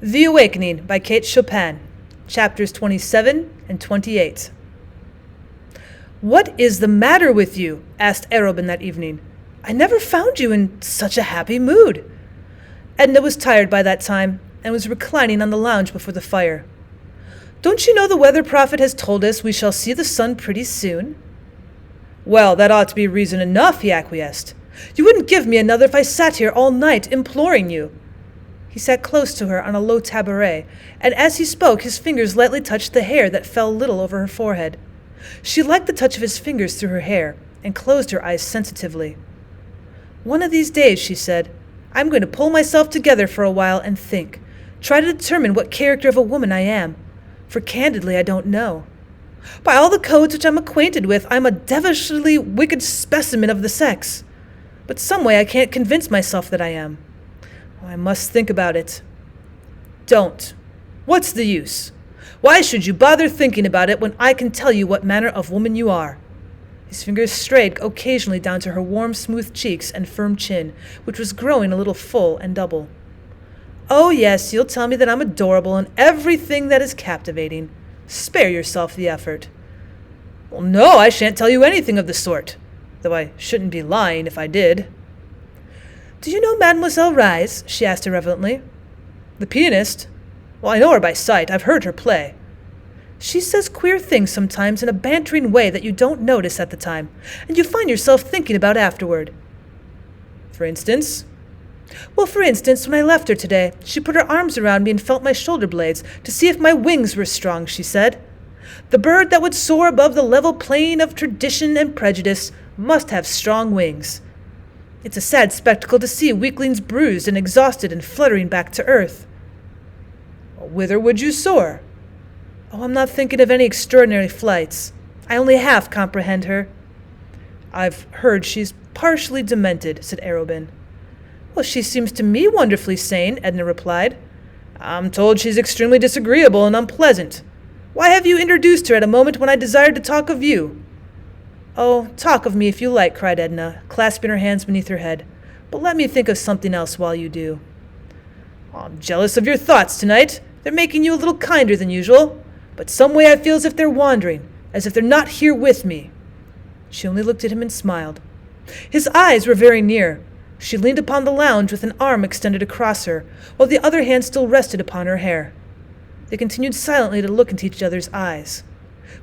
The Awakening by Kate Chopin, chapters 27 and 28. "What is the matter with you?" asked Arobin that evening. "I never found you in such a happy mood." Edna was tired by that time and was reclining on the lounge before the fire. "Don't you know the weather prophet has told us we shall see the sun pretty soon?" "Well, that ought to be reason enough," he acquiesced. "You wouldn't give me another if I sat here all night imploring you." He sat close to her on a low tabouret, and as he spoke his fingers lightly touched the hair that fell a little over her forehead. She liked the touch of his fingers through her hair, and closed her eyes sensitively. "One of these days," she said, "I'm going to pull myself together for a while and think, try to determine what character of a woman I am, for candidly I don't know. By all the codes which I'm acquainted with, I'm a devilishly wicked specimen of the sex, but some way I can't convince myself that I am. I must think about it." "Don't. What's the use? Why should you bother thinking about it when I can tell you what manner of woman you are?" His fingers strayed occasionally down to her warm, smooth cheeks and firm chin, which was growing a little full and double. "Oh, yes, you'll tell me that I'm adorable and everything that is captivating. Spare yourself the effort." "Well, no, I shan't tell you anything of the sort, though I shouldn't be lying if I did." "Do you know Mademoiselle Reisz?" she asked irrelevantly. "The pianist? Well, I know her by sight. I've heard her play." "She says queer things sometimes in a bantering way that you don't notice at the time, and you find yourself thinking about afterward." "For instance?" "Well, for instance, when I left her today, she put her arms around me and felt my shoulder blades to see if my wings were strong, she said. The bird that would soar above the level plane of tradition and prejudice must have strong wings. It's a sad spectacle to see weaklings bruised and exhausted and fluttering back to earth." "Whither would you soar?" "Oh, I'm not thinking of any extraordinary flights. I only half comprehend her." "I've heard she's partially demented," said Arobin. "Well, she seems to me wonderfully sane," Edna replied. "I'm told she's extremely disagreeable and unpleasant. Why have you introduced her at a moment when I desired to talk of you?" "Oh, talk of me if you like," cried Edna, clasping her hands beneath her head. "But let me think of something else while you do." "I'm jealous of your thoughts tonight. They're making you a little kinder than usual, but some way I feel as if they're wandering, as if they're not here with me." She only looked at him and smiled. His eyes were very near. She leaned upon the lounge with an arm extended across her, while the other hand still rested upon her hair. They continued silently to look into each other's eyes.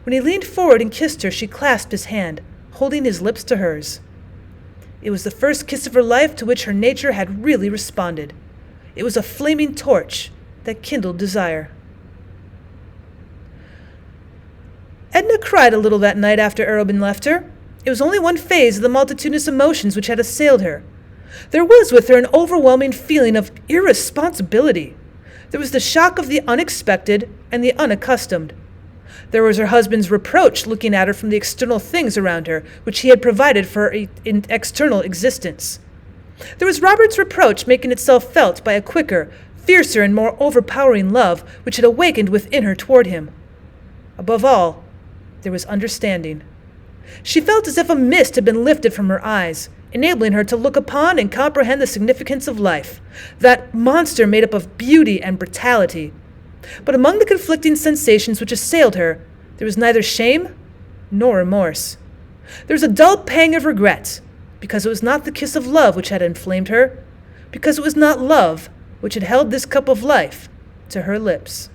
When he leaned forward and kissed her, she clasped his hand, holding his lips to hers. It was the first kiss of her life to which her nature had really responded. It was a flaming torch that kindled desire. Edna cried a little that night after Arobin left her. It was only one phase of the multitudinous emotions which had assailed her. There was with her an overwhelming feeling of irresponsibility. There was the shock of the unexpected and the unaccustomed. There was her husband's reproach looking at her from the external things around her, which he had provided for her external existence. There was Robert's reproach making itself felt by a quicker, fiercer, and more overpowering love which had awakened within her toward him. Above all, there was understanding. She felt as if a mist had been lifted from her eyes, enabling her to look upon and comprehend the significance of life, that monster made up of beauty and brutality. But among the conflicting sensations which assailed her, there was neither shame nor remorse. There was a dull pang of regret, because it was not the kiss of love which had inflamed her, because it was not love which had held this cup of life to her lips.